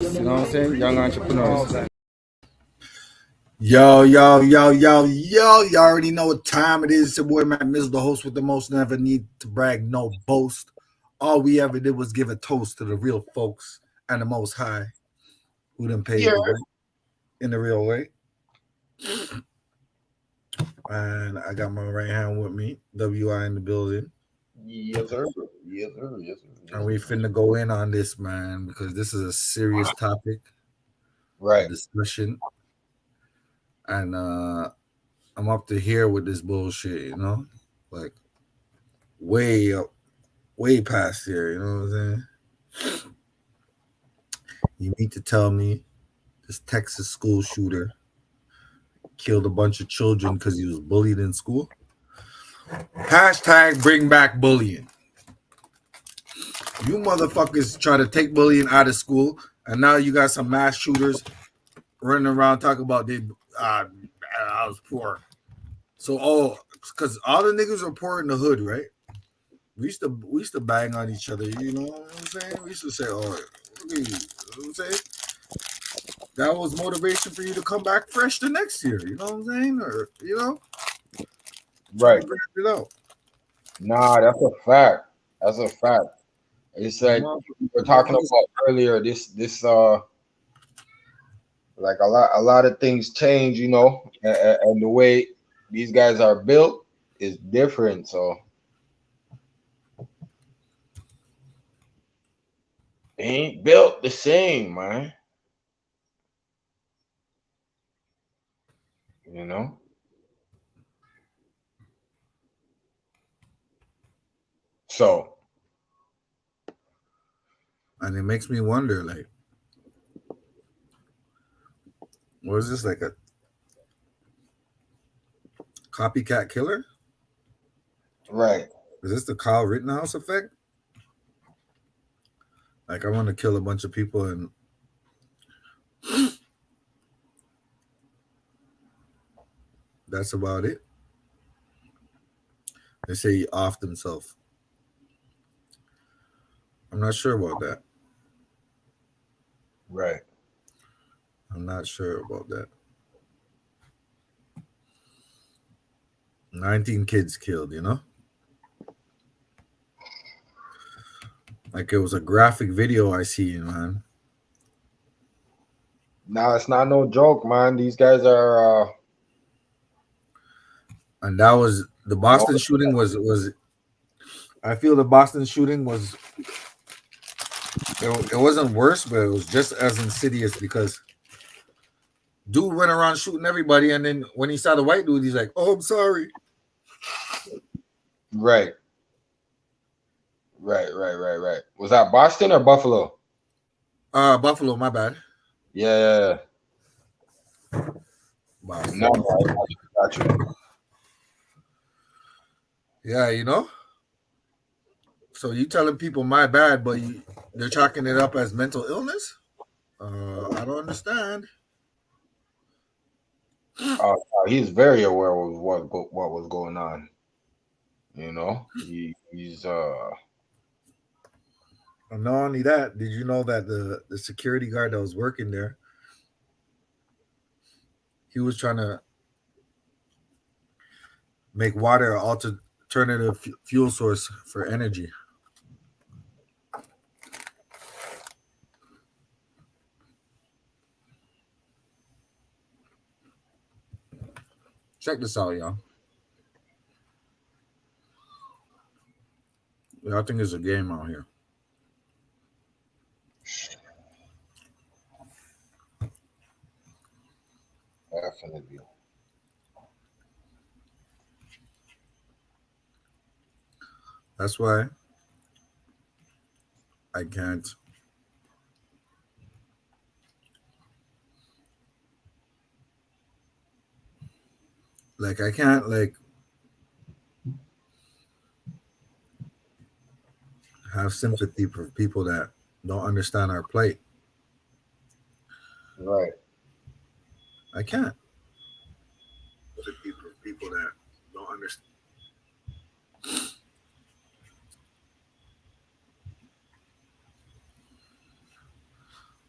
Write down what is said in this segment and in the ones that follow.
You know what I'm saying? Young entrepreneurs. Yo. You already know what time it is. It's your boy Matt Mizzle, the host with the most, never need to brag, no boast. All we ever did was give a toast to the real folks and the most high who done paved the way in the real way. And I got my right hand with me, WI in the building. Yes, sir. Yes, sir. Yes, sir. And we finna go in on this, man, because this is a serious topic, Right. discussion. And I'm up to here with this bullshit, you know? Like way up, way past here, you know what I'm saying? You need to tell me this Texas school shooter killed a bunch of children because he was bullied in school. Hashtag bring back bullying. You motherfuckers try to take bullying out of school, and now you got some mass shooters running around talking about I was poor. So because all the niggas were poor in the hood, right? We used to bang on each other, you know what I'm saying? We used to say, "Oh, look at you," you know what I'm saying? That was motivation for you to come back fresh the next year, you know what I'm saying? Or Right. It out. Nah, that's a fact. That's a fact. It's like we were talking about earlier. This like a lot of things change, you know, and the way these guys are built is different. So they ain't built the same, man. You know. So And it makes me wonder, like, was this like a copycat killer? right. Is this the Kyle Rittenhouse effect? Like, I want to kill a bunch of people and that's about it. They say he offed himself. I'm not sure about that. Right. I'm not sure about that. 19 kids killed, you know? Like it was a graphic video I see, man. Now it's not no joke, man. These guys are And that was the Boston shooting was I feel the Boston shooting was it wasn't worse, but it was just as insidious because dude went around shooting everybody, and then when he saw the white dude, he's like, "Oh, I'm sorry." right. Right. Was that Boston or Buffalo? Buffalo, my bad. Yeah. Boston. No, got you. Yeah, you know. So you telling people my bad, but they're chalking it up as mental illness? I don't understand. He's very aware of what was going on. You know, he's And not only that, did you know that the security guard that was working there, he was trying to make water an alternative fuel source for energy. Check this out, y'all. I think it's a game out here. definitely That's why I can't. Like I can't have sympathy for people that don't understand our plight. right. I can't. Sympathy for people that don't understand.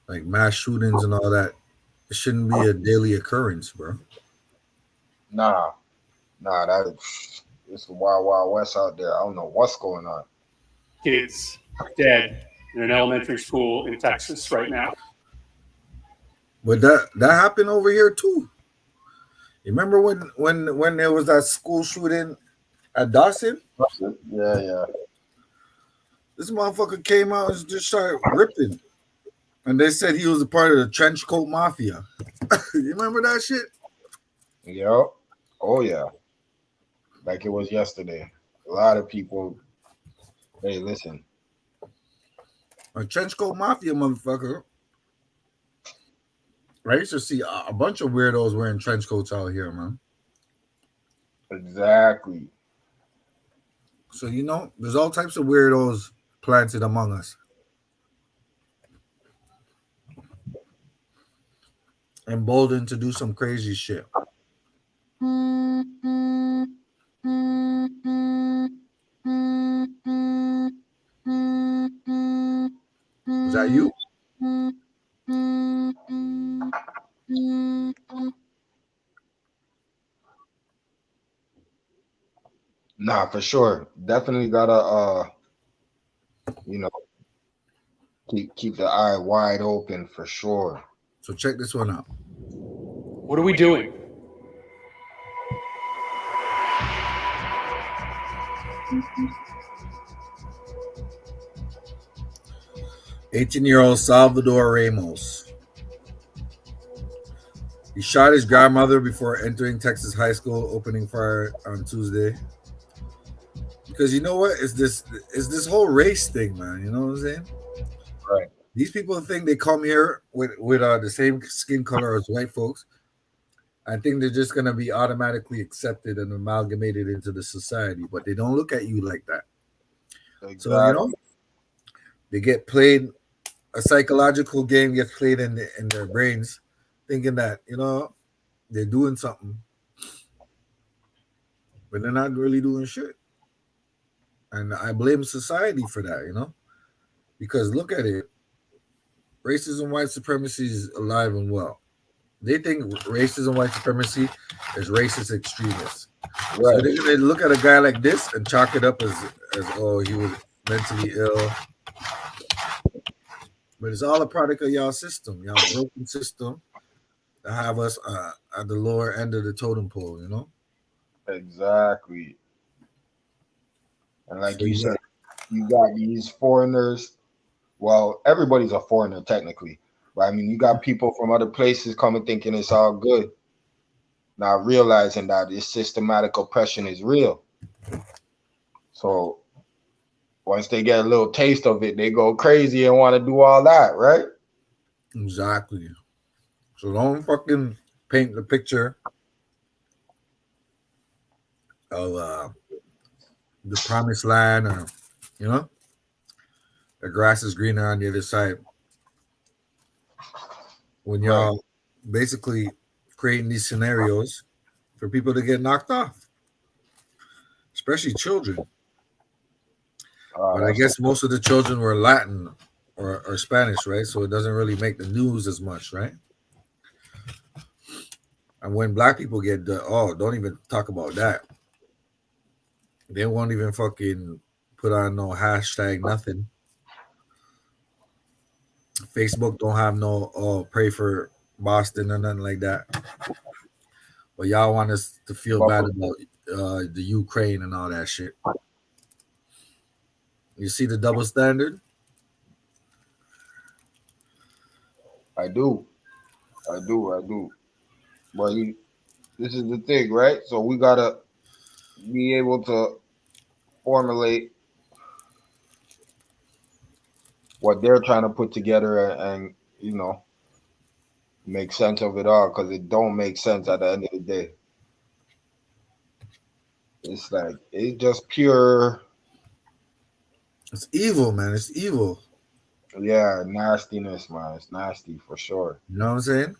like mass shootings and all that. It shouldn't be a daily occurrence, bro. Nah, that it's the wild, wild west out there. I don't know what's going on. Kids dead in an elementary school in Texas right now. But that happened over here too. You remember when there was that school shooting at Dawson? Yeah. This motherfucker came out and just started ripping. And they said he was a part of the trench coat mafia. You remember that shit? Yep. Oh yeah. Like it was yesterday. A lot of people. Hey, listen. A trench coat mafia motherfucker. I used to see a bunch of weirdos wearing trench coats out here, man. Exactly. So there's all types of weirdos planted among us. Emboldened to do some crazy shit. Is that you? Nah, for sure. Definitely gotta keep the eye wide open for sure. So check this one out. What are we doing? "18-year-old Salvador Ramos. He shot his grandmother before entering Texas high school, opening fire on Tuesday. Because you know what? It's this whole race thing, man. You know what I'm saying? Right. These people think they come here with the same skin color as white folks. I think they're just gonna be automatically accepted and amalgamated into the society, but they don't look at you like that. Exactly. So they get played. A psychological game gets played in their brains, thinking that they're doing something, but they're not really doing shit. And I blame society for that, because look at it. Racism, white supremacy is alive and well. They think racism, white supremacy is racist extremists. Right. So they're gonna look at a guy like this and chalk it up as oh, he was mentally ill. But it's all a product of y'all system, y'all broken system that have us at the lower end of the totem pole, Exactly. And like So you said, you got these foreigners. Well, everybody's a foreigner technically, but I mean, you got people from other places coming thinking it's all good, not realizing that this systematic oppression is real. So once they get a little taste of it, they go crazy and want to do all that, right? Exactly. So don't fucking paint the picture of the promised land, or the grass is greener on the other side. When y'all basically creating these scenarios for people to get knocked off, especially children. But I guess most of the children were Latin or Spanish, right? So it doesn't really make the news as much, right? And when black people get don't even talk about that. They won't even fucking put on no hashtag nothing. Facebook don't have no pray for Boston or nothing like that. But y'all want us to feel bad about the Ukraine and all that shit. You see the double standard? I do. But this is the thing, right? So we gotta be able to formulate what they're trying to put together and make sense of it all, because it don't make sense at the end of the day. It's like it's just pure. It's evil, man. It's evil. Yeah, nastiness, man. It's nasty for sure. You know what I'm saying?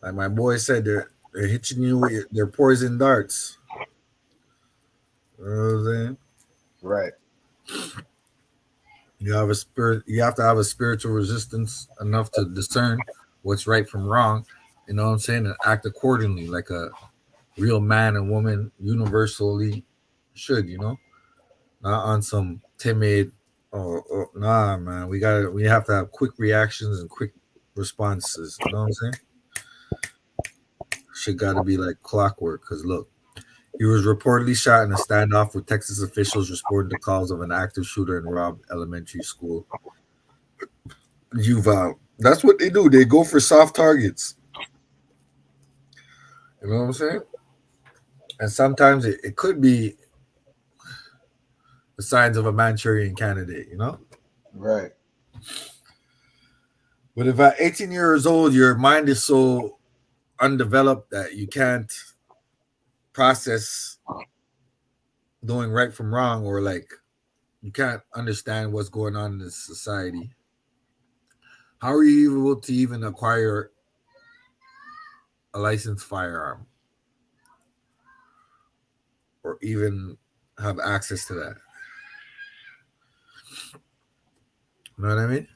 Like my boy said, they're hitting you with their poison darts. You know what I'm saying? Right. You have a spirit. You have to have a spiritual resistance enough to discern what's right from wrong. You know what I'm saying, and act accordingly, like a real man and woman universally should. You know, not on some timid. Oh, nah, man. We have to have quick reactions and quick responses. You know what I'm saying? Shit got to be like clockwork. Cause look, he was reportedly shot in a standoff with Texas officials responding to calls of an active shooter in Robb Elementary School. That's what they do. They go for soft targets. You know what I'm saying? And sometimes it could be the signs of a Manchurian candidate, you know? Right. But if at 18 years old, your mind is so undeveloped that you can't process doing right from wrong, or like you can't understand what's going on in this society, how are you able to even acquire a licensed firearm or even have access to that? You know what I mean?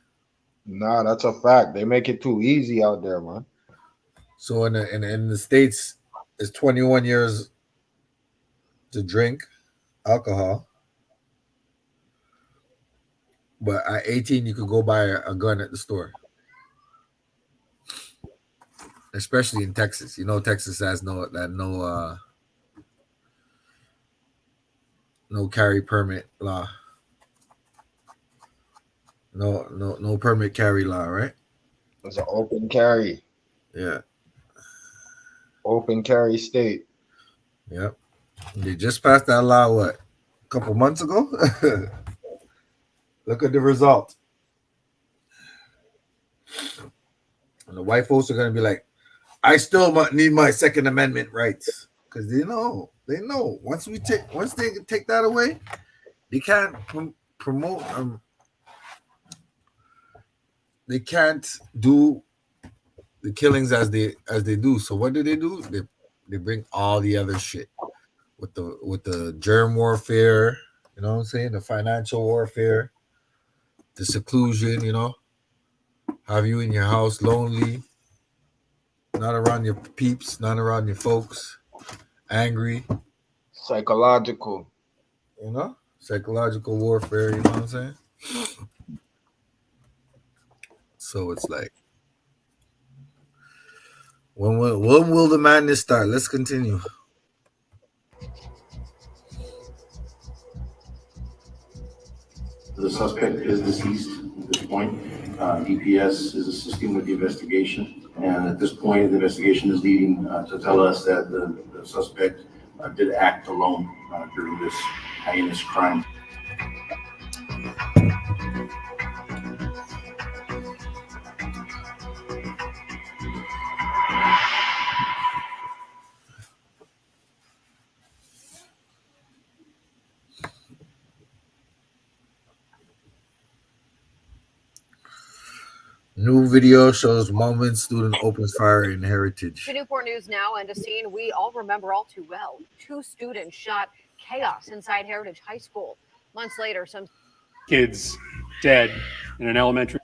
Nah, that's a fact. They make it too easy out there, man. So in the States, it's 21 years to drink alcohol, but at 18 you could go buy a gun at the store. Especially in Texas, you know, Texas has no carry permit law, no permit carry law, right? It's an open carry. Yeah, Open carry state. yep. They just passed that law what, a couple months ago. Look at the result. And the white folks are gonna be like, I still need my Second Amendment rights, because they know once they take that away, they can't promote they can't do the killings as they do. So what do? They bring all the other shit with the germ warfare, you know what I'm saying, the financial warfare, the seclusion, you know, have you in your house lonely, not around your peeps, not around your folks, angry, Psychological. you know, psychological warfare, you know what I'm saying? So it's like, when will the madness start? Let's continue. The suspect is deceased at this point. DPS is assisting with the investigation, and at this point, the investigation is leading to tell us that the suspect did act alone during this heinous crime. New video shows moment student opens fire in Heritage. To Newport News now, and a scene we all remember all too well. 2 students shot, chaos inside Heritage High School. Months later, some Kids dead in an elementary.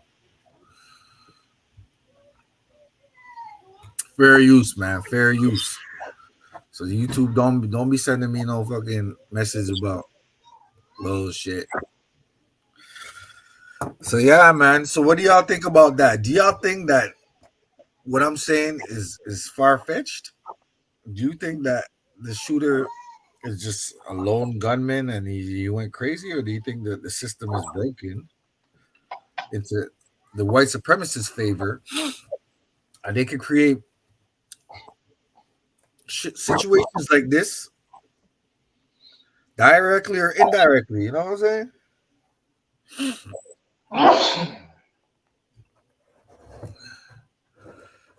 Fair use, man. Fair use. So YouTube, don't be sending me no fucking message about bullshit. So yeah, man. So what do y'all think about that? Do y'all think that what I'm saying is far fetched? Do you think that the shooter is just a lone gunman and he went crazy, or do you think that the system is broken into the white supremacist favor, and they can create situations like this directly or indirectly? You know what I'm saying?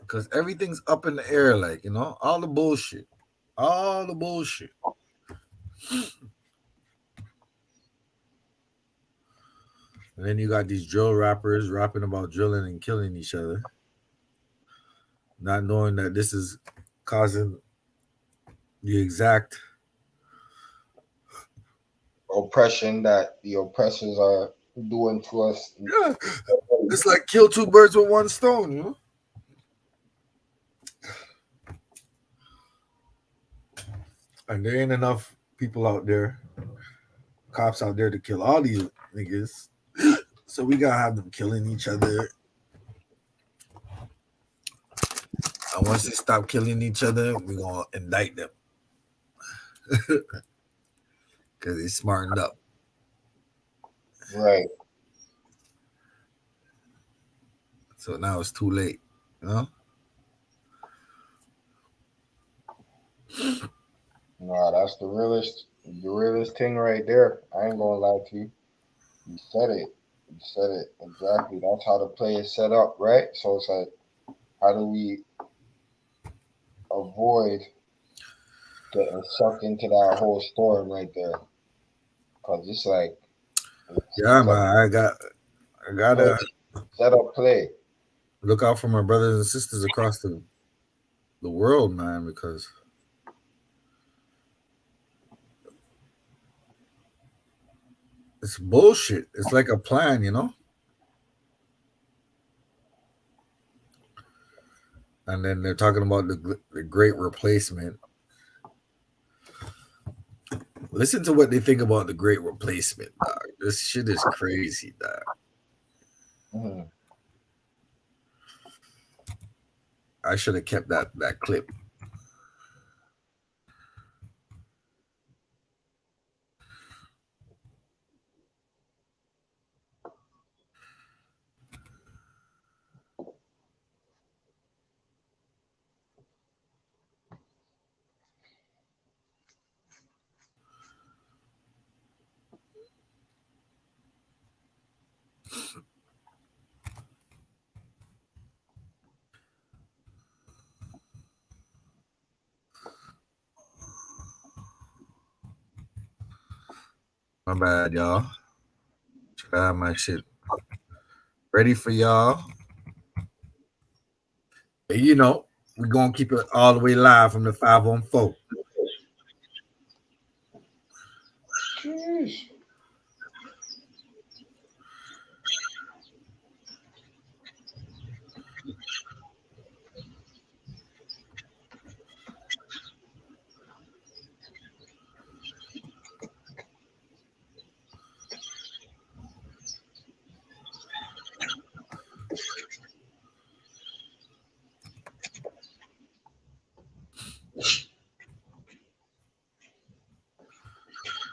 Because everything's up in the air, like, you know, all the bullshit. And then you got these drill rappers rapping about drilling and killing each other, not knowing that this is causing the exact Oppression that the oppressors are doing to us. Yeah, it's like kill two birds with one stone, you know. And there ain't enough people out there, cops out there to kill all these niggas. So we gotta have them killing each other. And once they stop killing each other, we're gonna indict them. Because they smartened up. Right. So now it's too late, you know? Nah, that's the realest thing right there. I ain't gonna lie to you. You said it. You said it exactly. That's how the play is set up, right? So it's like, how do we avoid getting sucked into that whole storm right there? Because it's like, Yeah, it's like man. I gotta set up play. look out for my brothers and sisters across the world, man, because it's bullshit. It's like a plan, you know? And then they're talking about the great replacement. Listen to what they think about the great replacement, dog. This shit is crazy, dog. Mm-hmm. I should have kept that clip. My bad, y'all. Should I have my shit ready for y'all? And you know, we're gonna keep it all the way live from the 514. Jeez.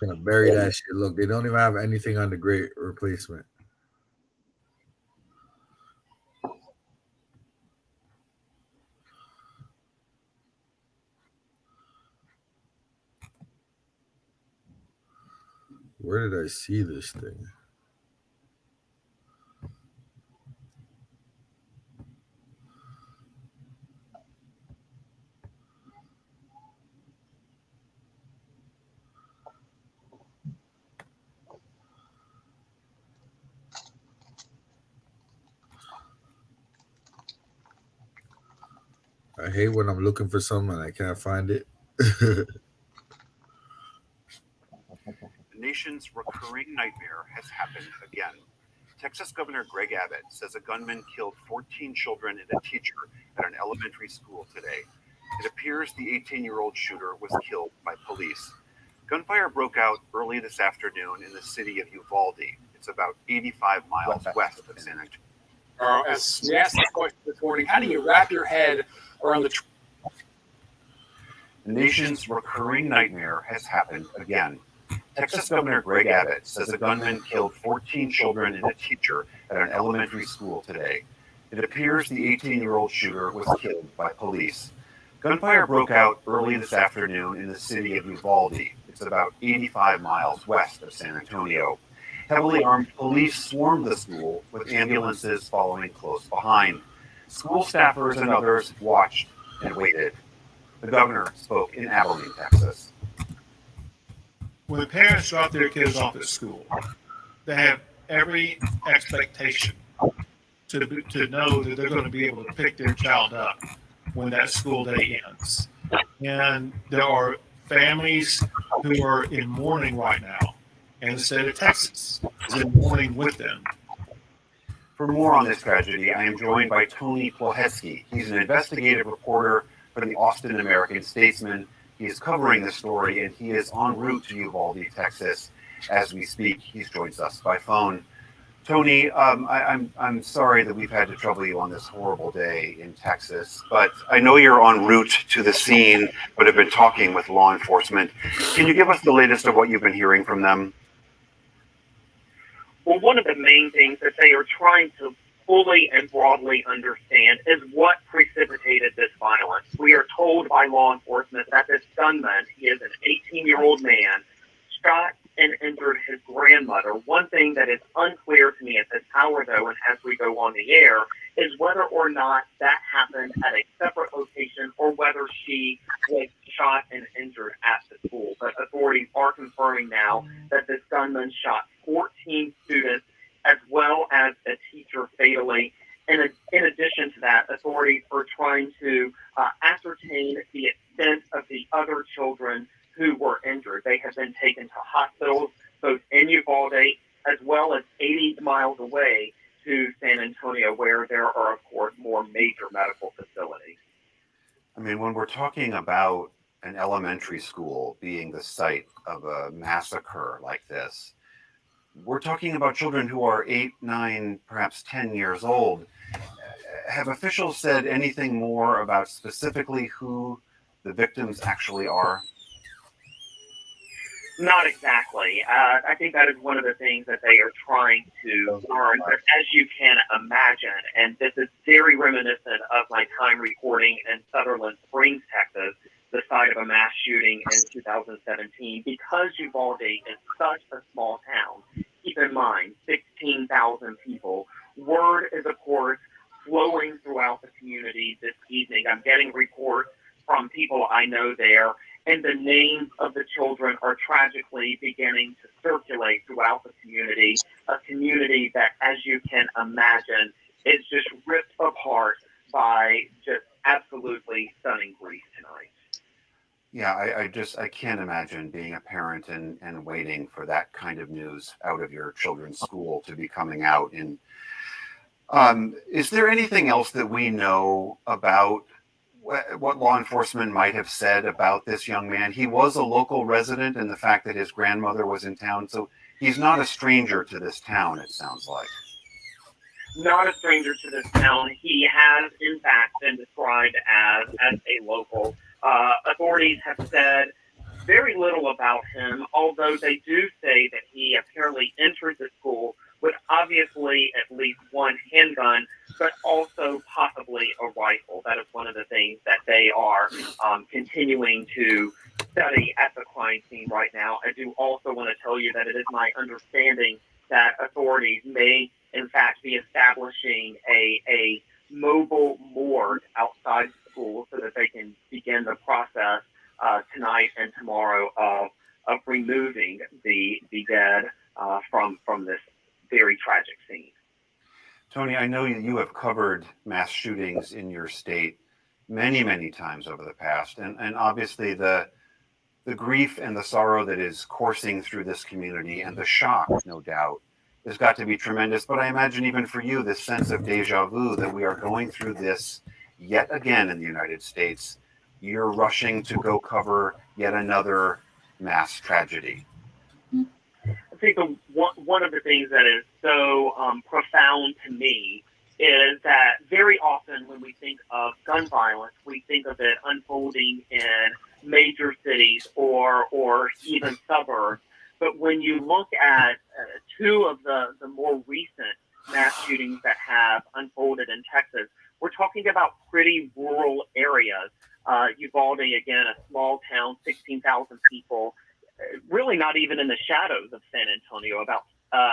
Gonna bury that shit. Look, they don't even have anything on the great replacement. Where did I see this thing? I hate when I'm looking for something and I can't find it. The nation's recurring nightmare has happened again. Texas Governor Greg Abbott says a gunman killed 14 children and a teacher at an elementary school today. It appears the 18-year-old shooter was killed by police. Gunfire broke out early this afternoon in the city of Uvalde. It's about 85 miles west of San Antonio. As we asked this question this morning, how do you wrap your head around the nation's recurring nightmare has happened again. Texas Governor Greg Abbott says a gunman killed 14 children and a teacher at an elementary school today. It appears the 18-year-old shooter was killed by police. Gunfire broke out early this afternoon in the city of Uvalde. It's about 85 miles west of San Antonio. Heavily armed police swarmed the school, with ambulances following close behind. School staffers and others watched and waited. The governor spoke in Abilene, Texas. When parents drop their kids off at school, they have every expectation to know that they're going to be able to pick their child up when that school day ends. And there are families who are in mourning right now and the state of Texas is in mourning with them. For more on this tragedy, I am joined by Tony Plohetsky. He's an investigative reporter for the Austin American-Statesman. He is covering the story, and he is en route to Uvalde, Texas, as we speak. He joins us by phone. Tony, I'm sorry that we've had to trouble you on this horrible day in Texas, but I know you're en route to the scene, but have been talking with law enforcement. Can you give us the latest of what you've been hearing from them? Well, one of the main things that they are trying to fully and broadly understand is what precipitated this violence. We are told by law enforcement that this gunman, he is an 18-year-old man, shot and injured his grandmother. One thing that is unclear to me at this hour, though, and as we go on the air, is whether or not that happened at a separate location or whether she was shot and injured at the school. But authorities are confirming now that this gunman shot 14 students as well as a teacher fatally. And in addition to that, authorities are trying to ascertain the extent of the other children who were injured. They have been taken to hospitals, both in Uvalde as well as 80 miles away to San Antonio, where there are, of course, more major medical facilities. I mean, when we're talking about an elementary school being the site of a massacre like this, we're talking about children who are 8, 9, perhaps 10 years old. Have officials said anything more about specifically who the victims actually are? Not exactly. I think that is one of the things that they are trying to learn. But as you can imagine, and this is very reminiscent of my time reporting in Sutherland Springs, Texas, the site of a mass shooting in 2017, because Uvalde is such a small town, keep in mind, 16,000 people, word is, of course, flowing throughout the community this evening. I'm getting reports from people I know there, and the names of the children are tragically beginning to circulate throughout the community, a community that, as you can imagine, is just ripped apart by just absolutely stunning grief tonight. Yeah, I can't imagine being a parent and waiting for that kind of news out of your children's school to be coming out. And is there anything else that we know about what law enforcement might have said about this young man? He was a local resident, and the fact that his grandmother was in town, so he's not a stranger to this town, it sounds like. Not a stranger to this town. He has, in fact, been described as a local. Authorities have said very little about him, although they do say that he apparently entered the school with obviously at least one handgun, but also possibly a rifle. That is one of the things that they are continuing to study at the crime scene right now. I do also want to tell you that it is my understanding that authorities may, in fact, be establishing a mobile morgue outside the school so that they can begin the process tonight and tomorrow of removing the dead from this very tragic scene. Tony, I know you have covered mass shootings in your state many, many times over the past, and obviously the grief and the sorrow that is coursing through this community and the shock, no doubt, has got to be tremendous. But I imagine even for you, this sense of deja vu that we are going through this yet again in the United States. You're rushing to go cover yet another mass tragedy. I think one of the things that is so profound to me is that very often when we think of gun violence, we think of it unfolding in major cities or even suburbs. But when you look at two of the more recent mass shootings that have unfolded in Texas, we're talking about pretty rural areas. Uvalde, again, a small town, 16,000 people, really not even in the shadows of San Antonio, about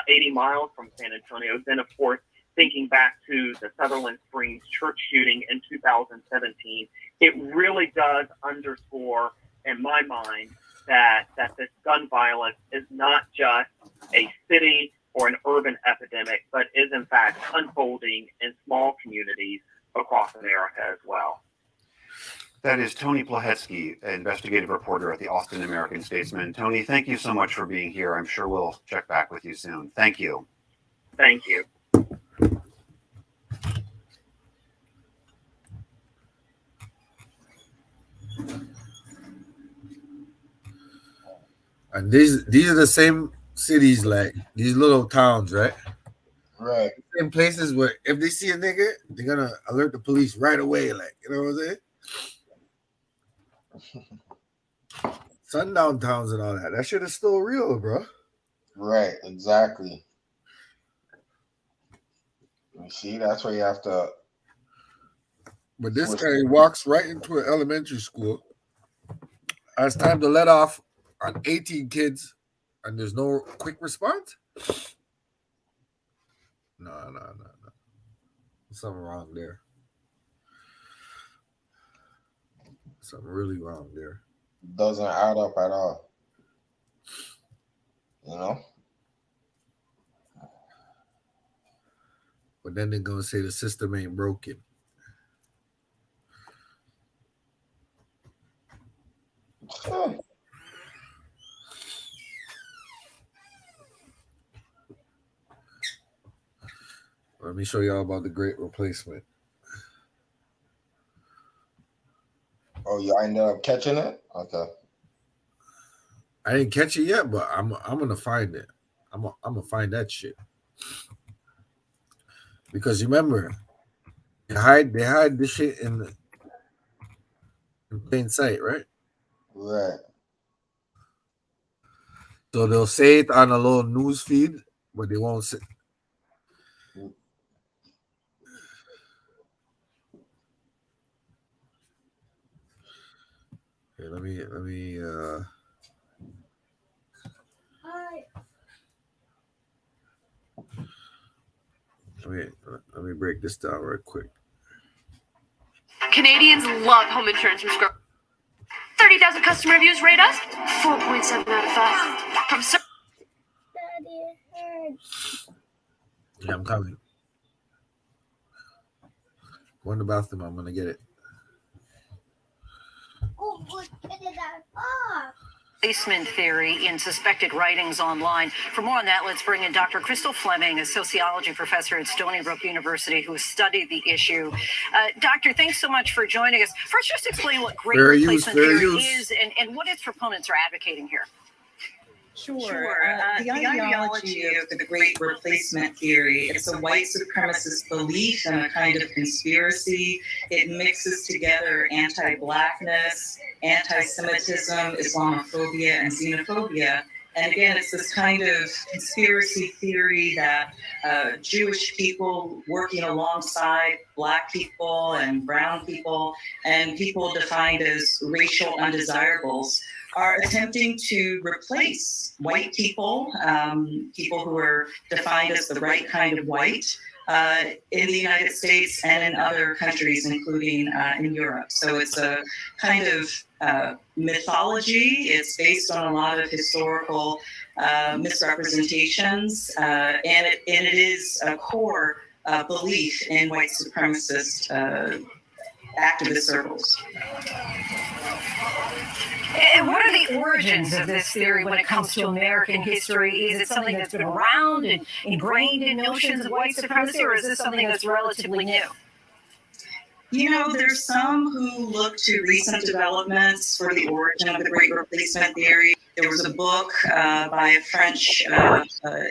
80 miles from San Antonio. Then, of course, thinking back to the Sutherland Springs church shooting in 2017, it really does underscore, in my mind, that this gun violence is not just a city or an urban epidemic, but is, in fact, unfolding in small communities across America as well. That is Tony Plahetsky, investigative reporter at the Austin American-Statesman. Tony, thank you so much for being here. I'm sure we'll check back with you soon. Thank you. Thank you. And these are the same cities, like these little towns, right? Right. In places where if they see a nigga, they're gonna alert the police right away. Like, you know what I'm saying? Sundown towns and all that. That shit is still real, bro. Right, exactly. You see, that's where you have to. But this guy walks right into an elementary school. It's time to let off on 18 kids, and there's no quick response. No. Something wrong there. Something really wrong there. Doesn't add up at all. You know? But then they're gonna say the system ain't broken. Let me show y'all about the Great Replacement. Oh, you ended up catching it? Okay. I didn't catch it yet, but I'm gonna find it. I'm gonna find that shit. Because remember, they hide this shit in plain sight, right? Right. So they'll say it on a little news feed, but they won't say. Okay, let me let me break this down real quick. Canadians love home insurance from Scrub. 30,000 customer reviews rate us 4.7 out of 5. From Yeah, I'm coming. Go in the bathroom. I'm gonna get it. Replacement theory in suspected writings online. For more on that, let's bring in Dr. Crystal Fleming, a sociology professor at Stony Brook University who has studied the issue. Doctor, thanks so much for joining us. First, just explain what great replacement theory is and what its proponents are advocating here. Sure. The ideology of the Great Replacement Theory, it's a white supremacist belief and a kind of conspiracy. It mixes together anti-Blackness, anti-Semitism, Islamophobia, and xenophobia. And again, it's this kind of conspiracy theory that Jewish people working alongside Black people and brown people and people defined as racial undesirables are attempting to replace white people, people who are defined as the right kind of white, in the United States and in other countries, including in Europe. So it's a kind of mythology. It's based on a lot of historical misrepresentations, and it is a core belief in white supremacist activist circles. And what are the origins of this theory when it comes to American history? Is it something that's been around and ingrained in notions of white supremacy, or is this something that's relatively new? You know, there's some who look to recent developments for the origin of the Great Replacement Theory. There was a book by a French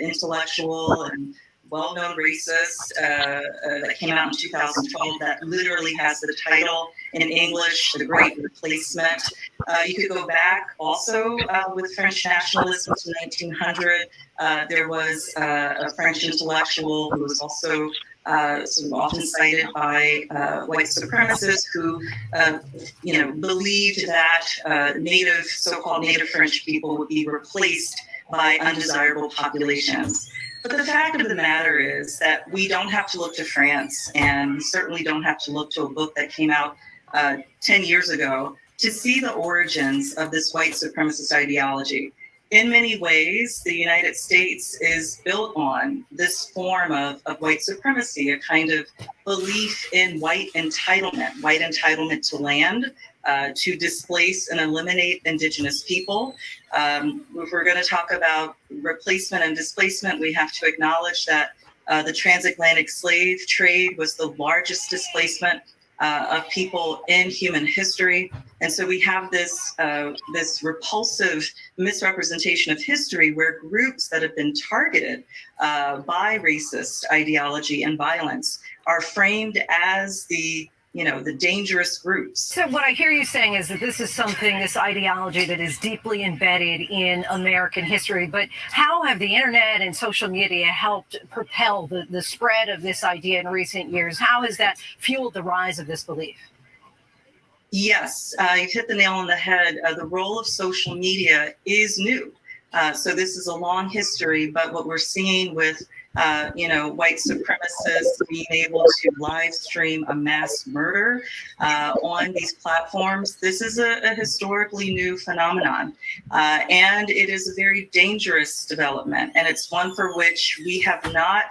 intellectual and well-known racist that came out in 2012 that literally has the title in English, The Great Replacement. You could go back also with French nationalism to 1900. There was a French intellectual who was also sort of often cited by white supremacists who, believed that so-called native French people would be replaced by undesirable populations. But the fact of the matter is that we don't have to look to France, and we certainly don't have to look to a book that came out 10 years ago to see the origins of this white supremacist ideology. In many ways, the United States is built on this form of white supremacy, a kind of belief in white entitlement to land, to displace and eliminate indigenous people. If we're going to talk about replacement and displacement, we have to acknowledge that the transatlantic slave trade was the largest displacement of people in human history. And so we have this repulsive misrepresentation of history where groups that have been targeted by racist ideology and violence are framed as the dangerous groups. So what I hear you saying is that this is something, this ideology that is deeply embedded in American history, but how have the internet and social media helped propel the spread of this idea in recent years? How has that fueled the rise of this belief? Yes, you hit the nail on the head. The role of social media is new. So this is a long history, but what we're seeing with white supremacists being able to live stream a mass murder on these platforms, this is a historically new phenomenon. And it is a very dangerous development. And it's one for which we have not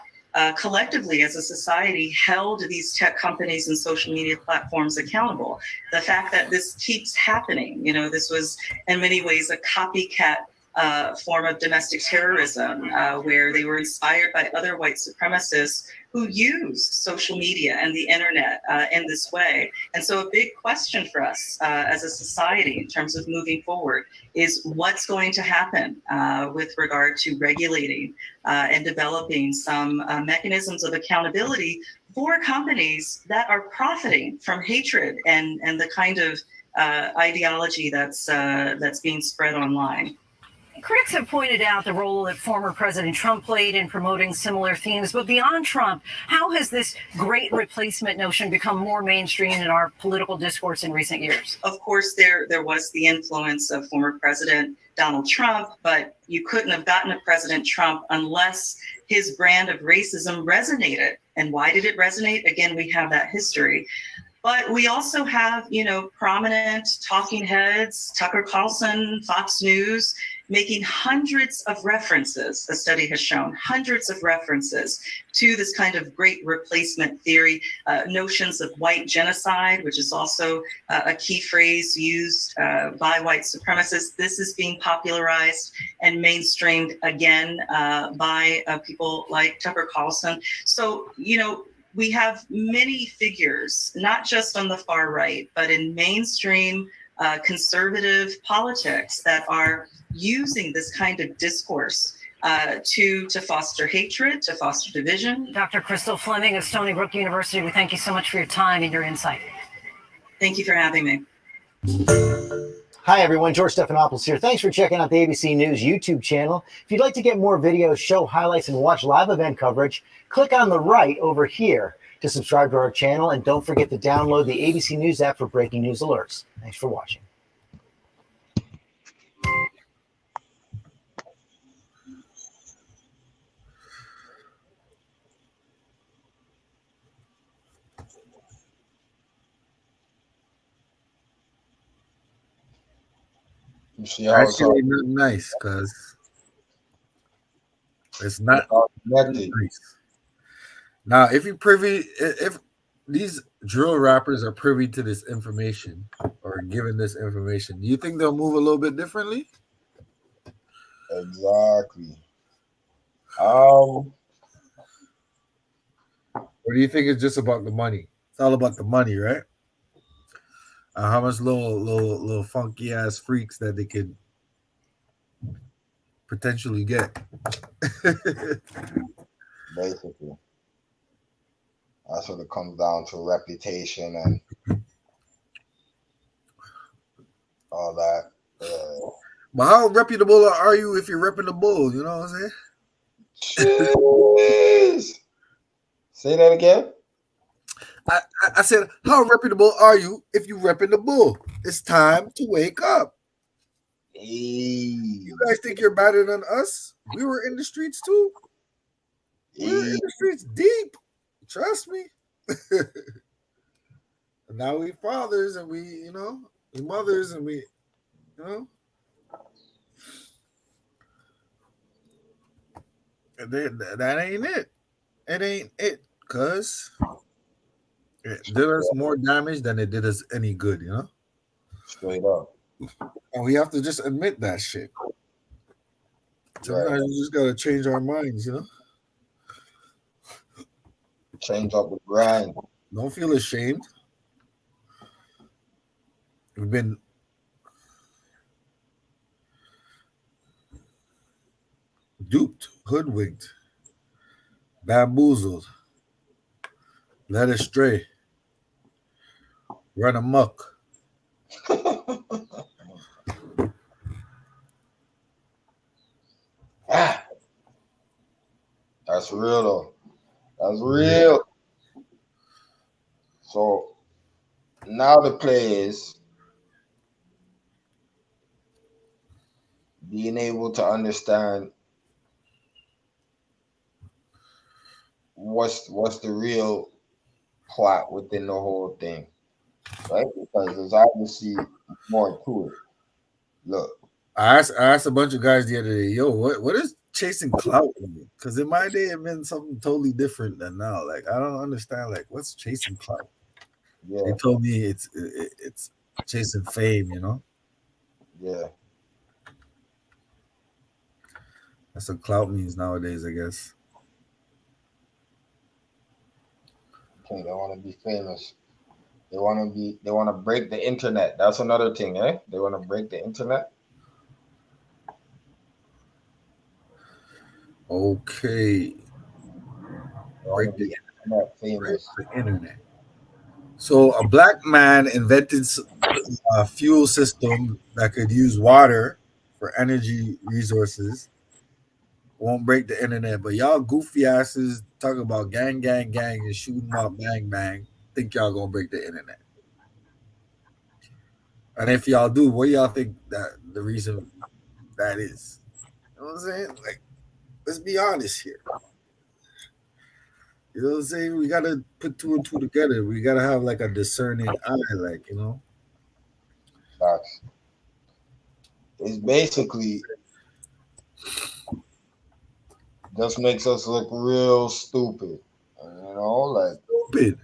collectively as a society held these tech companies and social media platforms accountable. The fact that this keeps happening, this was in many ways a copycat form of domestic terrorism, where they were inspired by other white supremacists who used social media and the internet in this way. And so a big question for us as a society in terms of moving forward is what's going to happen with regard to regulating and developing some mechanisms of accountability for companies that are profiting from hatred and the kind of ideology that's being spread online. Critics have pointed out the role that former President Trump played in promoting similar themes, but beyond Trump, how has this great replacement notion become more mainstream in our political discourse in recent years? Of course, there was the influence of former President Donald Trump, but you couldn't have gotten a President Trump unless his brand of racism resonated. And why did it resonate? Again, we have that history. But we also have, prominent talking heads, Tucker Carlson, Fox News, making hundreds of references, a study has shown, hundreds of references to this kind of great replacement theory, notions of white genocide, which is also a key phrase used by white supremacists. This is being popularized and mainstreamed again by people like Tucker Carlson. So, we have many figures, not just on the far right, but in mainstream conservative politics that are using this kind of discourse to foster hatred, to foster division. Dr. Crystal Fleming of Stony Brook University, we thank you so much for your time and your insight. Thank you for having me. Hi, everyone. George Stephanopoulos here. Thanks for checking out the ABC News YouTube channel. If you'd like to get more videos, show highlights, and watch live event coverage, click on the right over here to subscribe to our channel. And don't forget to download the ABC News app for breaking news alerts. Thanks for watching. You see how it's all Actually, not nice because it's not connected. nice. Now, if these drill rappers are privy to this information or given this information, do you think they'll move a little bit differently? Exactly. Or do you think it's just about the money? It's all about the money, right? How much little funky ass freaks that they could potentially get. Basically. That's what it comes down to, reputation and all that. But how reputable are you if you're repping the bull? You know what I'm saying? Jeez. Say that again. I said, how reputable are you if you repping the bull? It's time to wake up. Hey. You guys think you're better than us? We were in the streets too. We were in the streets deep. Trust me. And now we fathers and we mothers and we, and that ain't it. It ain't it, cuz it did us more damage than it did us any good, Straight up. And we have to just admit that shit. Sometimes Right. we just gotta change our minds, you know? Change up the grind. Don't feel ashamed. We've been duped, hoodwinked, bamboozled, led astray, run amok. That's real though. That's real. So now the play is being able to understand what's the real plot within the whole thing, right? Because there's obviously more to it. Look, I asked a bunch of guys the other day, yo, what is chasing clout mean? Because in my day it meant something totally different than now. Like I don't understand like what's chasing clout. yeah, They told me it's chasing fame, you know? yeah. That's what clout means nowadays, I guess. Okay, they want to be famous. They want to break the internet. That's another thing, eh? They want to break the internet. Okay. Break the internet famous. Break the internet. So a black man invented a fuel system that could use water for energy resources. Won't break the internet, but y'all goofy asses talk about gang, gang, gang, and shoot 'em up, bang, bang. Think y'all gonna break the internet? And if y'all do, what do y'all think that the reason that is? You know what I'm saying? Like, let's be honest here. You know what I'm saying? We gotta put two and two together. We gotta have like a discerning eye, like, you know. Facts. It's basically just makes us look real stupid. You know, like Stupid.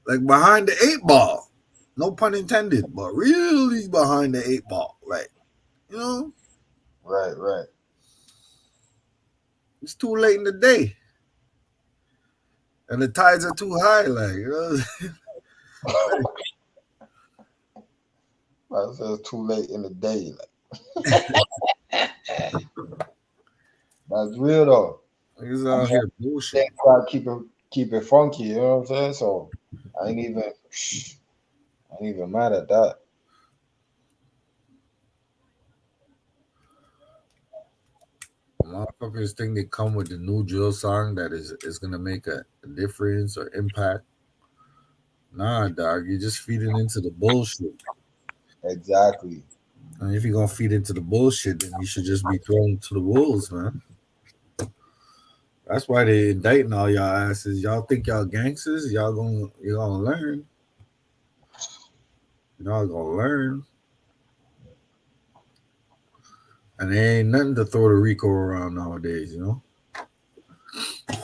Like behind the eight ball. No pun intended, but really behind the eight ball. Like, you know, right. it's too late in the day. And the tides are too high, like, you know. I said it's too late in the day. Like. That's real though. Niggas out here bullshit. Try to keep it funky, you know what I'm saying? So I ain't even mad at that. Motherfuckers think they come with the new drill song that is gonna make a difference or impact. Nah, dog, you're just feeding into the bullshit. Exactly. And if you're gonna feed into the bullshit, then you should just be thrown to the wolves, man. That's why they indicting all y'all asses. Y'all think y'all gangsters? You're gonna learn. Y'all gonna learn. And there ain't nothing to throw the RICO around nowadays, you know.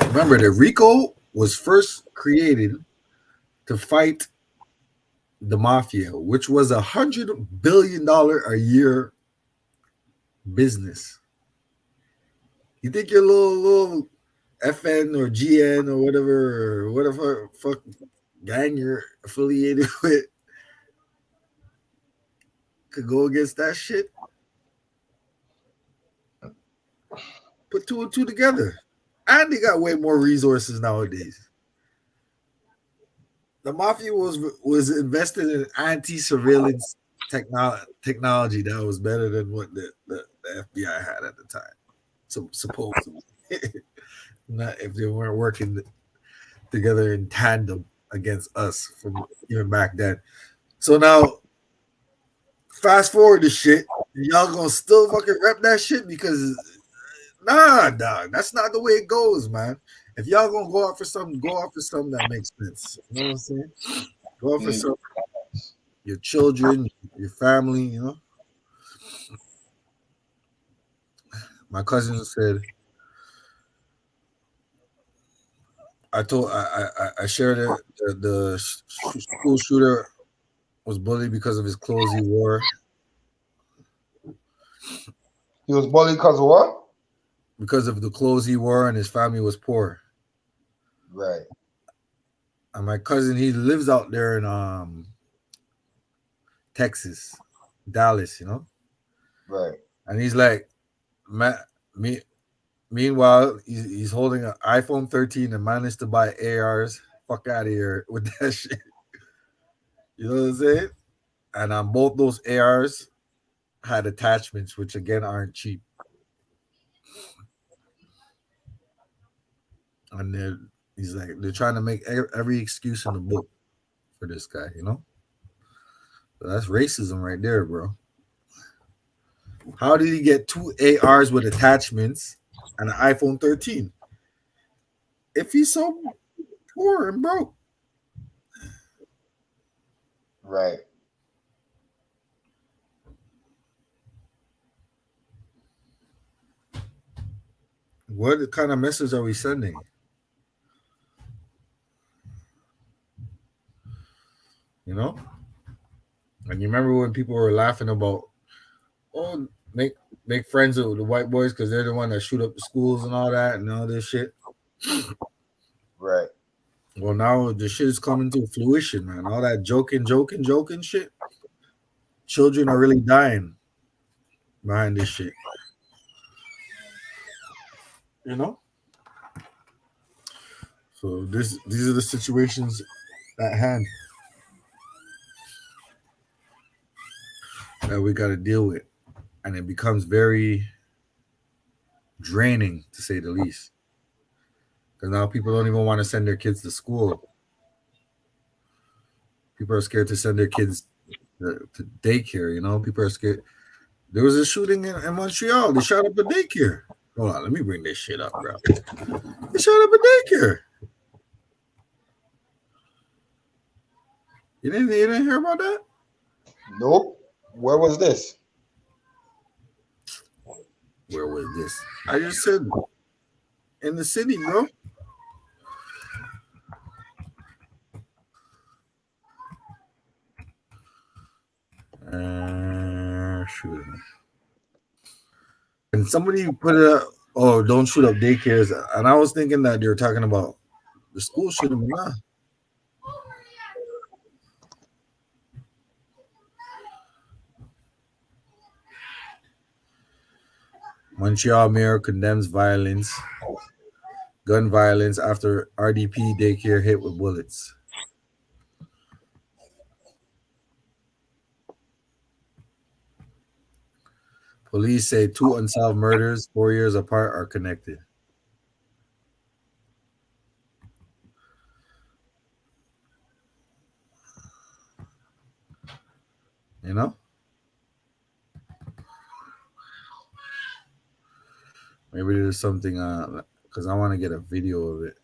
Remember, the RICO was first created to fight the mafia, which was $100 billion a year business. You think your little FN or GN or whatever fuck gang you're affiliated with could go against that shit? Put two and two together. And they got way more resources nowadays. The mafia was invested in anti-surveillance technology that was better than what the FBI had at the time. So supposedly. Not if they weren't working together in tandem against us from even back then. So now, fast forward to shit, y'all gonna still fucking rep that shit because nah, dog, that's not the way it goes, man. If y'all gonna go out for something, go out for something that makes sense. You know what I'm saying? Go out for something. Your children, your family, you know. My cousin said, I shared the school shooter was bullied because of his clothes he wore. He was bullied because of what? Because of the clothes he wore, and his family was poor. Right. And my cousin, he lives out there in Texas, Dallas, you know. Right. And he's like, meanwhile, he's holding an iPhone 13 and managed to buy ARs. Fuck out of here with that shit. You know what I'm saying? And on both those ARs had attachments, which again aren't cheap. And he's like, they're trying to make every excuse in the book for this guy, you know? So that's racism right there, bro. How did he get 2 ARs with attachments and an iPhone 13? If he's so poor and broke. Right. What kind of message are we sending? You know? And you remember when people were laughing about, oh, make friends with the white boys because they're the one that shoot up the schools and all that and all this shit. Right. Well, now the shit is coming to fruition, man. All that joking shit. Children are really dying behind this shit. You know? So these are the situations at hand that we got to deal with. And it becomes very draining, to say the least. Because now people don't even want to send their kids to school. People are scared to send their kids to daycare, you know? People are scared. There was a shooting in Montreal. They shot up a daycare. Hold on, let me bring this shit up, bro. They shot up a daycare. You didn't hear about that? Nope. Where was this? Where was this? I just said in the city, bro. Shooting. And somebody put it up, oh, don't shoot up daycares. And I was thinking that they were talking about the school shooting. Nah. Montreal mayor condemns gun violence after RDP daycare hit with bullets. Police say 2 unsolved murders 4 years apart are connected. You know? Maybe there's something because I want to get a video of it.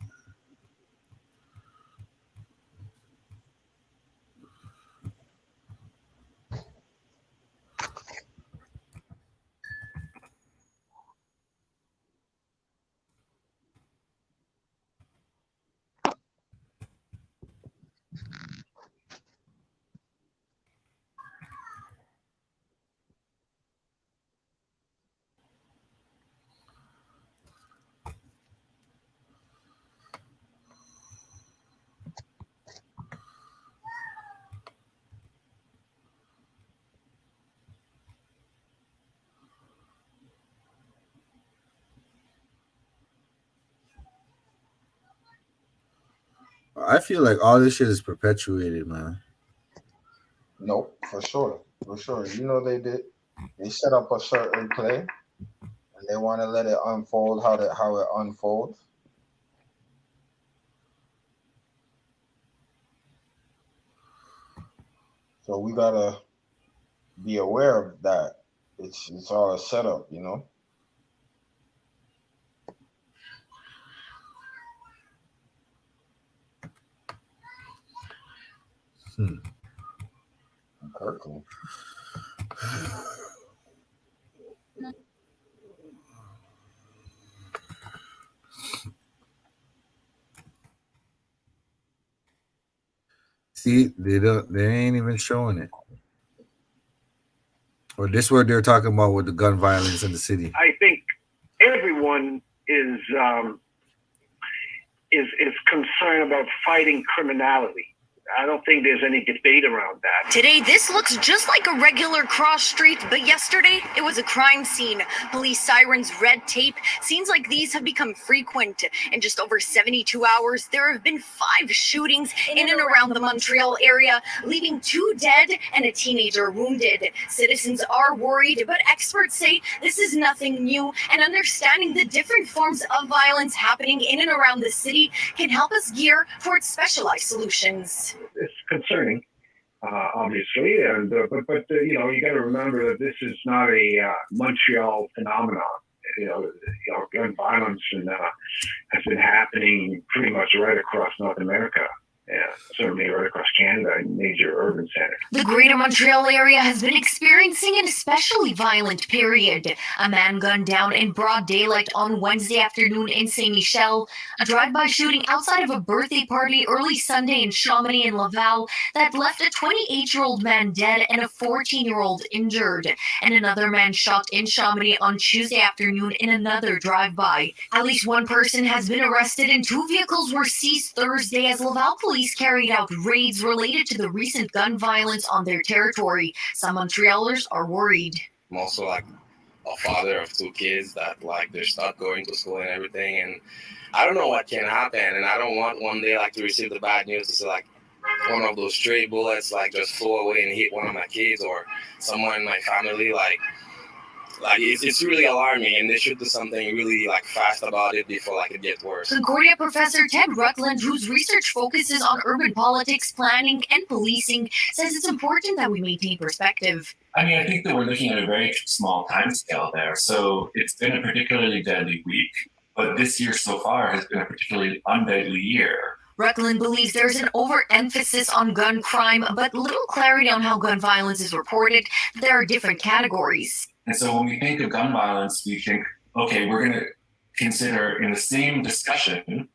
I feel like all this shit is perpetuated, man. Nope, for sure. For sure. You know they did. They set up a certain play and they want to let it unfold how it unfolds. So we gotta be aware of that. It's all a setup, you know. Kirkland. See, they ain't even showing it. Or this what they're talking about with the gun violence in the city. I think everyone is concerned about fighting criminality. I don't think there's any debate around that. Today, this looks just like a regular cross street, but yesterday, it was a crime scene. Police sirens, red tape. Scenes like these have become frequent. In just over 72 hours, there have been 5 shootings in and around the Montreal area, leaving 2 dead and a teenager wounded. Citizens are worried, but experts say this is nothing new, and understanding the different forms of violence happening in and around the city can help us gear towards specialized solutions. It's concerning, obviously, and but you know, you got to remember that this is not a Montreal phenomenon. Gun violence has been happening pretty much right across North America. Yeah, certainly right across Canada in major urban centers. The greater Montreal area has been experiencing an especially violent period. A man gunned down in broad daylight on Wednesday afternoon in Saint Michel. A drive-by shooting outside of a birthday party early Sunday in Chamonix and Laval that left a 28-year-old man dead and a 14-year-old injured. And another man shot in Chamonix on Tuesday afternoon in another drive-by. At least one person has been arrested and 2 vehicles were seized Thursday as Laval police carried out raids related to the recent gun violence on their territory. Some Montrealers are worried. I'm also like a father of 2 kids that like they're stuck going to school and everything, and I don't know what can happen, and I don't want one day like to receive the bad news. It's like one of those stray bullets like just flew away and hit one of my kids or someone in my family. Like it's really alarming, and they should do something really like fast about it before like it gets worse. Concordia professor Ted Rutland, whose research focuses on urban politics, planning, and policing, says it's important that we maintain perspective. I mean, I think that we're looking at a very small time scale there. So it's been a particularly deadly week, but this year so far has been a particularly undeadly year. Rutland believes there's an overemphasis on gun crime, but little clarity on how gun violence is reported. There are different categories. And so when we think of gun violence, we think, okay, we're going to consider in the same discussion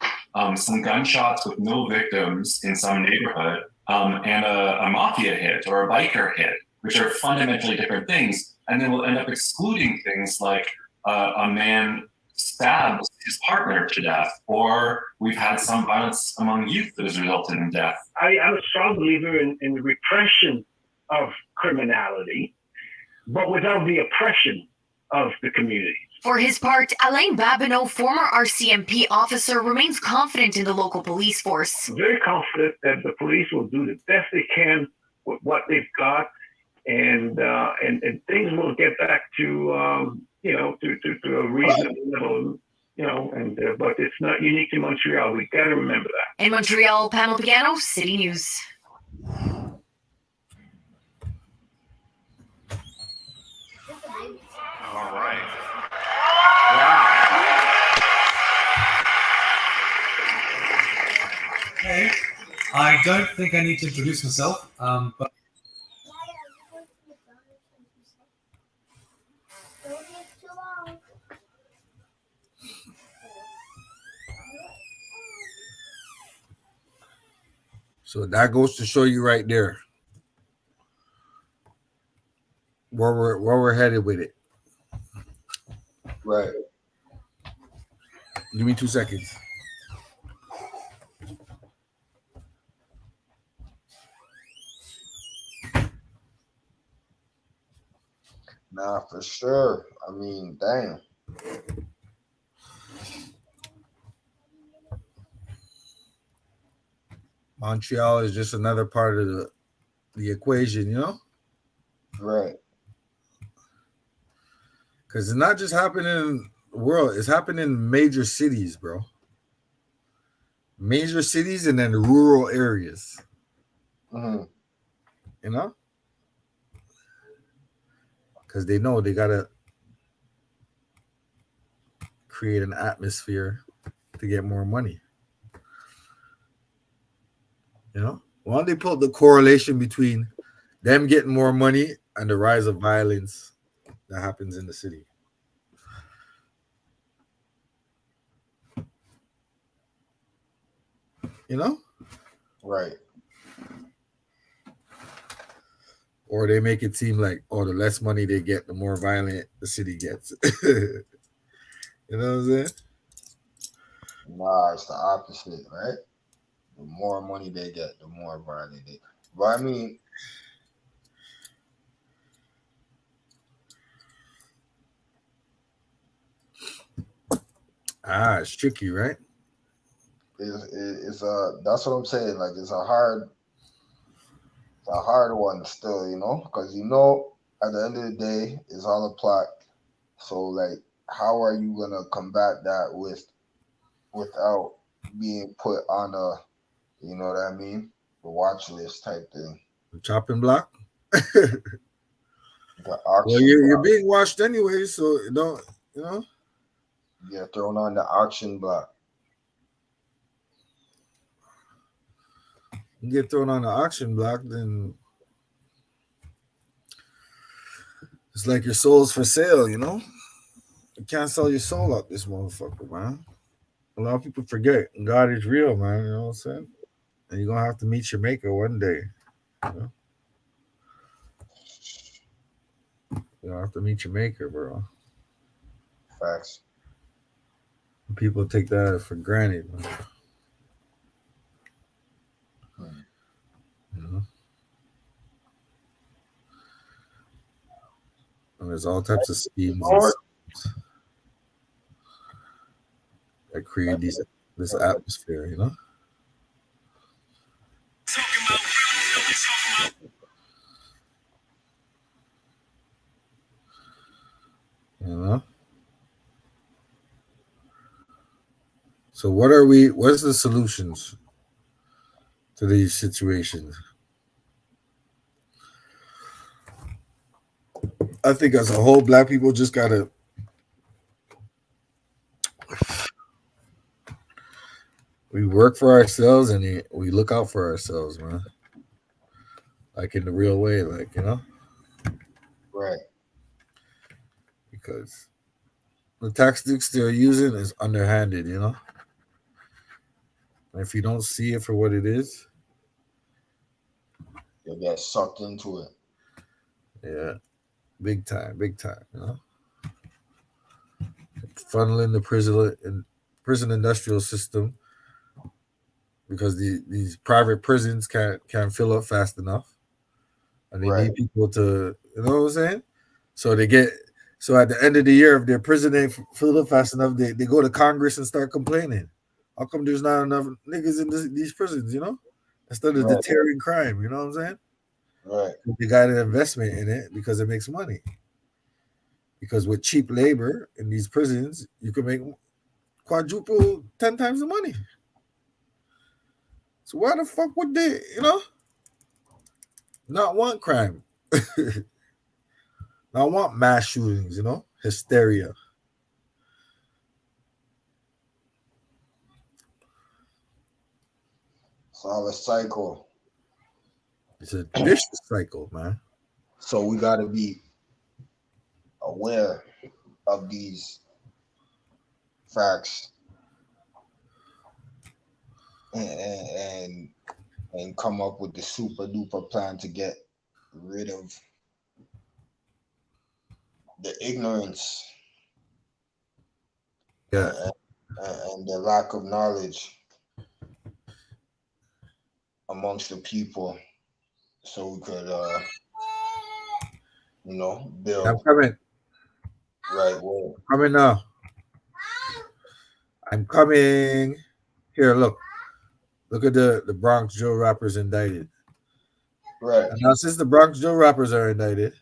some gunshots with no victims in some neighborhood and a mafia hit or a biker hit, which are fundamentally different things. And then we'll end up excluding things like a man stabs his partner to death, or we've had some violence among youth that has resulted in death. I'm a strong believer in the repression of criminality, but without the oppression of the community. For his part, Alain Babineau, former RCMP officer, remains confident in the local police force. I'm very confident that the police will do the best they can with what they've got, and things will get back to a reasonable level. But it's not unique to Montreal. We got to remember that. In Montreal, Pamela Pagano, City News. All right. Hey, I don't think I need to introduce myself, but So that goes to show you right there where we're headed with it. Right. Give me 2 seconds. Nah, for sure. I mean, damn. Montreal is just another part of the equation, you know? Right. Because it's not just happening in the world, it's happening in major cities, bro. Major cities and then rural areas. Mm-hmm. You know? Because they know they got to create an atmosphere to get more money. You know? Why don't they put the correlation between them getting more money and the rise of violence that happens in the city? You know? Right. Or they make it seem like, oh, the less money they get, the more violent the city gets. You know what I'm saying? Nah, it's the opposite, right? The more money they get, the more violent they. But I mean, It's tricky, right? it's that's what I'm saying. Like it's a hard one still, because at the end of the day, it's all a plot. So like, how are you gonna combat that without being put on a, you know what I mean, the watch list type thing? The chopping block. The auction. Well, you're being watched anyway, so don't You're thrown on the auction block. You get thrown on the auction block, then it's like your soul's for sale, You can't sell your soul out this motherfucker, man. A lot of people forget God is real, man. You know what I'm saying? And you're gonna have to meet your maker one day. You'll have to meet your maker, bro. Facts. People take that for granted, man. And there's all types of schemes that create this atmosphere, So what's the solutions to these situations? I think as a whole, Black people just gotta we work for ourselves and we look out for ourselves, man. Like in the real way, Right. Because the tactics they're using is underhanded, And if you don't see it for what it is, you'll get sucked into it. Yeah. Big time, funneling the prison industrial system because these private prisons can't fill up fast enough, and they need people to, you know what I'm saying? So at the end of the year, if their prison ain't filled up fast enough, they go to Congress and start complaining. How come there's not enough niggas in these prisons? Instead of deterring crime, you know what I'm saying? Right. They got an investment in it because it makes money. Because with cheap labor in these prisons, you can make quadruple 10 times the money. So why the fuck would they, not want crime? Not want mass shootings, hysteria. It's all a cycle. It's a vicious cycle, man. So we got to be aware of these facts and come up with the super duper plan to get rid of the ignorance and the lack of knowledge amongst the people, so we could build. I'm coming. Right way. I'm coming now. I'm coming. Here, look at the Bronx Joe rappers indicted. Right. And now since the Bronx Joe rappers are indicted,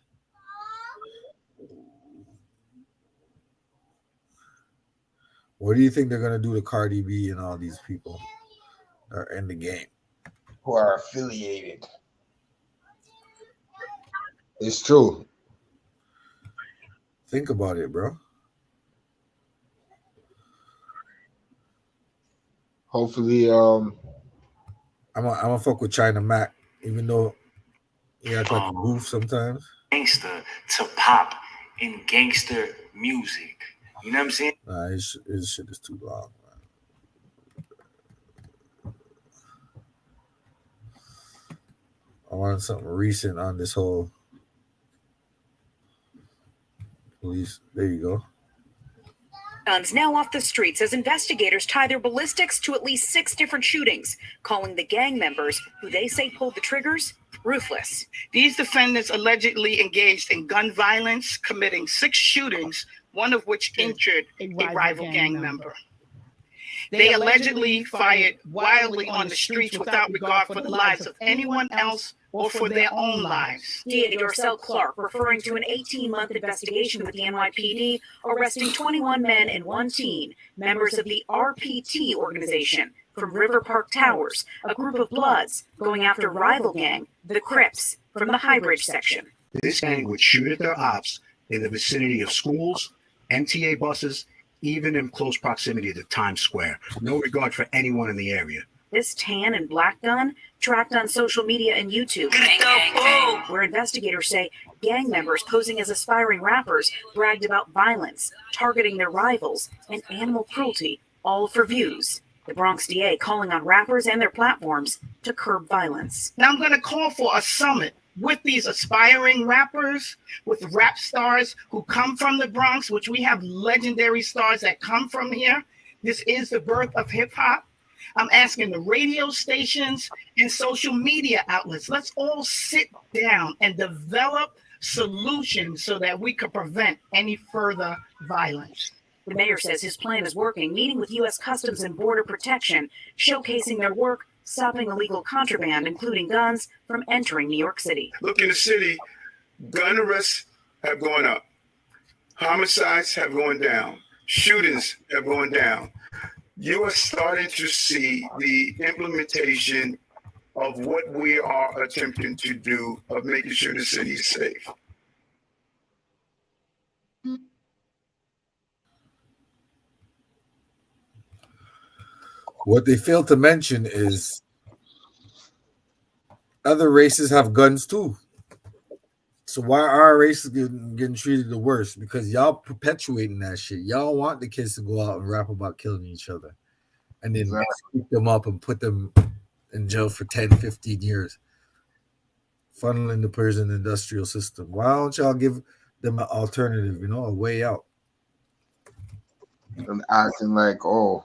what do you think they're gonna do to Cardi B and all these people that are in the game? Who are affiliated. It's true. Think about it, bro. Hopefully, I'm gonna fuck with China Mac, even though he acts like a goof sometimes. Gangster to pop in gangster music. You know what I'm saying? Nah, his shit is too long, man. I wanted something recent on this whole Police. There you go. Guns now off the streets as investigators tie their ballistics to at least 6 different shootings, calling the gang members, who they say pulled the triggers, ruthless. These defendants allegedly engaged in gun violence, committing 6 shootings, one of which injured a rival gang member. They allegedly fired wildly on the streets without regard for the lives of anyone else or for their own lives. DA Dorcel Clark referring to an 18-month investigation with the NYPD, arresting 21 men and 1 teen, members of the RPT organization from River Park Towers, a group of Bloods going after rival gang, the Crips, from the High Bridge section. This gang would shoot at their ops in the vicinity of schools, MTA buses, even in close proximity to Times Square. No regard for anyone in the area. This tan and black gun tracked on social media and YouTube, where investigators say gang members posing as aspiring rappers bragged about violence, targeting their rivals, and animal cruelty, all for views. The Bronx DA calling on rappers and their platforms to curb violence. Now I'm going to call for a summit with these aspiring rappers, with rap stars who come from the Bronx, which we have legendary stars that come from here. This is the birth of hip hop. I'm asking the radio stations and social media outlets, let's all sit down and develop solutions so that we can prevent any further violence. The mayor says his plan is working, meeting with U.S. Customs and Border Protection, showcasing their work, stopping illegal contraband, including guns, from entering New York City. Look in the city, gun arrests have gone up. Homicides have gone down. Shootings have gone down. You are starting to see the implementation of what we are attempting to do of making sure the city is safe. What they fail to mention is other races have guns too. So why are our races getting treated the worst? Because y'all perpetuating that shit. Y'all want the kids to go out and rap about killing each other and then scoop them up and put them in jail for 10, 15 years, funneling the prison industrial system. Why don't y'all give them an alternative, a way out? And acting like, oh,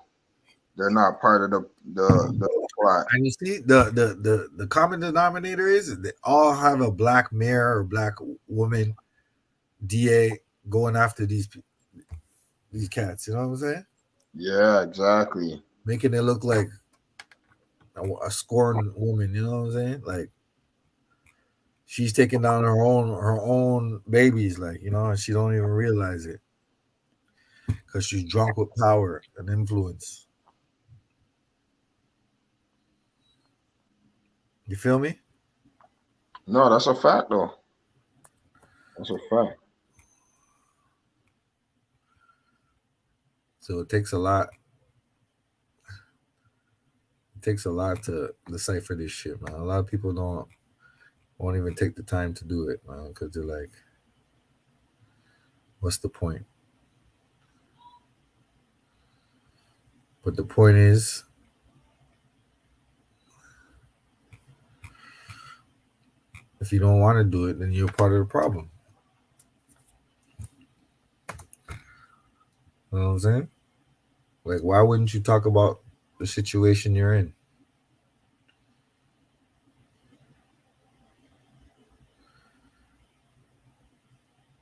they're not part of the plot. And you see, the common denominator is they all have a black mayor or black woman DA going after these cats. You know what I'm saying? Yeah, exactly. Making it look like a scorned woman. You know what I'm saying? Like she's taking down her own babies, and she don't even realize it because she's drunk with power and influence. You feel me? No, that's a fact, though. That's a fact. So it takes a lot. It takes a lot to decipher this shit, man. A lot of people won't even take the time to do it, man, because they're like, what's the point? But the point is, if you don't want to do it, then you're part of the problem. You know what I'm saying? Like, why wouldn't you talk about the situation you're in?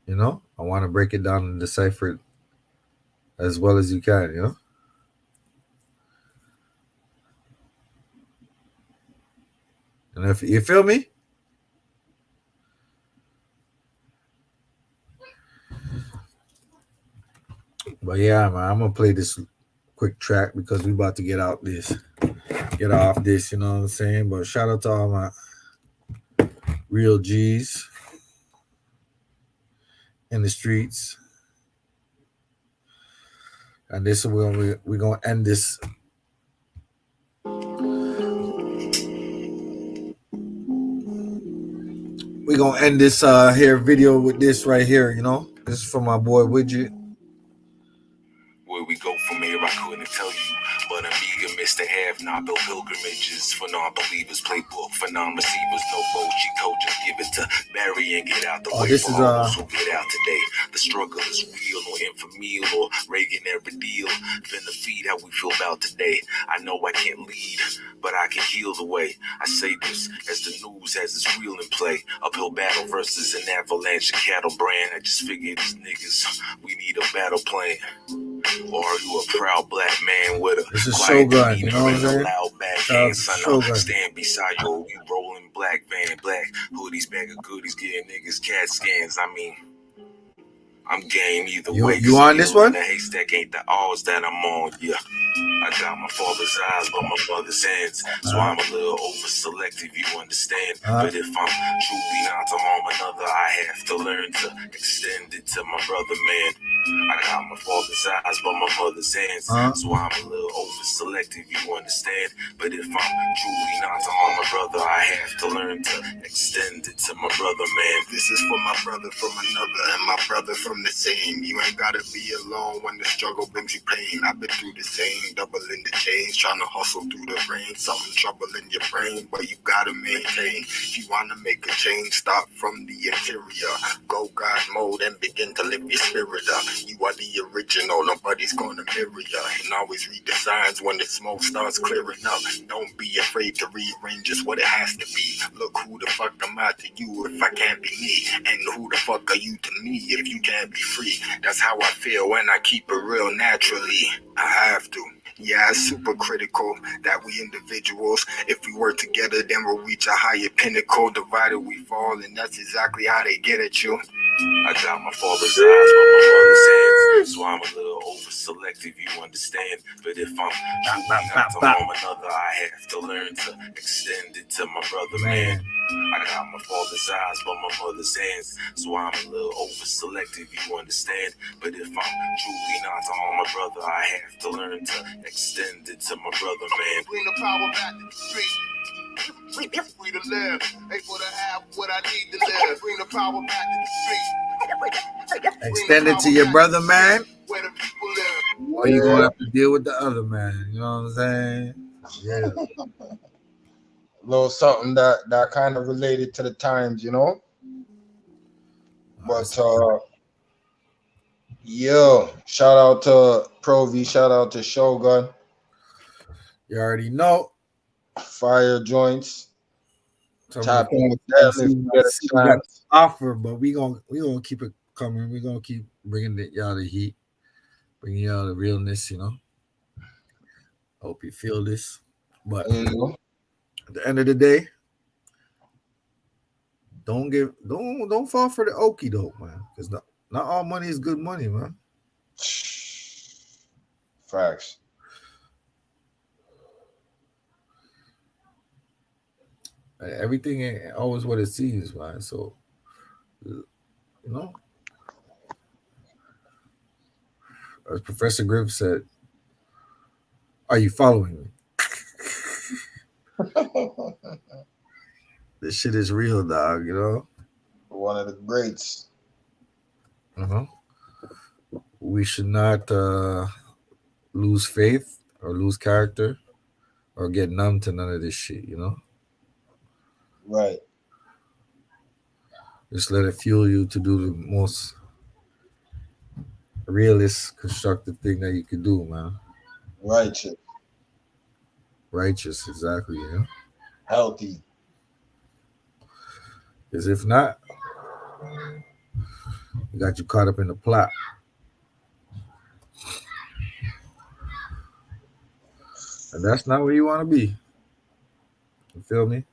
I want to break it down and decipher it as well as you can, And if you feel me? But yeah, man, I'm gonna play this quick track because we about to get off this, you know what I'm saying? But shout out to all my real G's in the streets. And this we're gonna end this. We're gonna end this here video with this right here, This is from my boy Widget. Where we go from here, I couldn't tell you. But I'm eager, Mr. Have not built pilgrimages for non-believers, playbook for non-receivers, no bullshit code, just give it to Barry and get out the way. This is who get out today. The struggle is real, no infamy or Reagan never deal. Finna feed how we feel about today. I know I can't lead, but I can heal the way. I say this as the news has its real in play. Uphill battle versus an avalanche of cattle brand. I just figured these niggas, we need a battle plan. Or are you a proud black man with a This is quiet Shogun, you demeanor know what I'm and a saying? loud Shout out backhand? to Son, Shogun. stand beside you, we rolling black van, black hoodies, bag of goodies, getting niggas cat scans. I mean, I'm game either way. You on this one? The haystack ain't the odds that I'm on, yeah. I got my father's eyes, but my mother's hands. So I'm a little over selective, you understand. But if I'm truly not to harm another, I have to learn to extend it to my brother, man. I got my father's eyes, but my mother's hands. So I'm a little over selective, you understand. But if I'm truly not to harm my brother, I have to learn to extend it to my brother, man. This is for my brother from another and my brother from the same. You ain't gotta be alone when the struggle brings you pain. I've been through the same, doubling the change, trying to hustle through the rain. Something trouble in your brain, but you gotta maintain. If you wanna make a change, start from the interior. Go God mode and begin to lift your spirit up. You are the original, nobody's gonna mirror ya. And always read the signs when the smoke starts clearing up. Don't be afraid to rearrange just what it has to be. Look, who the fuck am I to you if I can't be me? And who the fuck are you to me if you can't be free? That's how I feel when I keep it real naturally. I have to. Yeah, it's super critical that we individuals, if we work together, then we'll reach a higher pinnacle. Divided we fall, and that's exactly how they get at you. I got my father's eyes, but my mother's hands. So I'm a little over selective, you understand. But if I'm truly not to harm another, I have to learn to extend it to my brother, man. I got my father's eyes, but my mother's hands. So I'm a little over selective, you understand. But if I'm truly not to harm my brother, I have to learn to extend it to my brother, man. Bring the power back to the street. Free to live, able to have what I need to live. Bring the power back to the street. Extend it to your brother, man. Where the people live. Or you gonna have to deal with the other man. You know what I'm saying? Yeah. A little something that kind of related to the times, you know. But yo, shout out to Pro V, shout out to Shogun. You already know. Fire joints. Tap in with that. Let's We got offer, but we gonna keep it coming. We're gonna keep bringing y'all the heat, bringing y'all the realness. You know. Hope you feel this, but at the end of the day, don't fall for the okie doke, man. Because not all money is good money, man. Facts. Everything ain't always what it seems, man. So, you know, as Professor Griff said, are you following me? This shit is real, dog, you know? One of the greats. We should not lose faith or lose character or get numb to none of this shit, you know? Right. Just let it fuel you to do the most realist, constructive thing that you can do, man. Righteous, exactly, you know? Healthy. Because if not, you got you caught up in the plot. And that's not where you want to be. You feel me?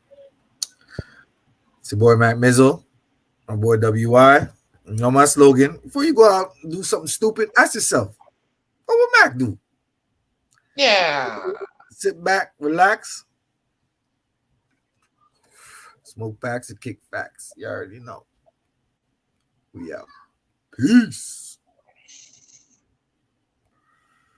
It's your boy Mac Mizzle, my boy WY. You know my slogan. Before you go out and do something stupid, ask yourself, what would Mac do? Yeah. Sit back, relax, smoke packs and kick facts. You already know. We out. Peace.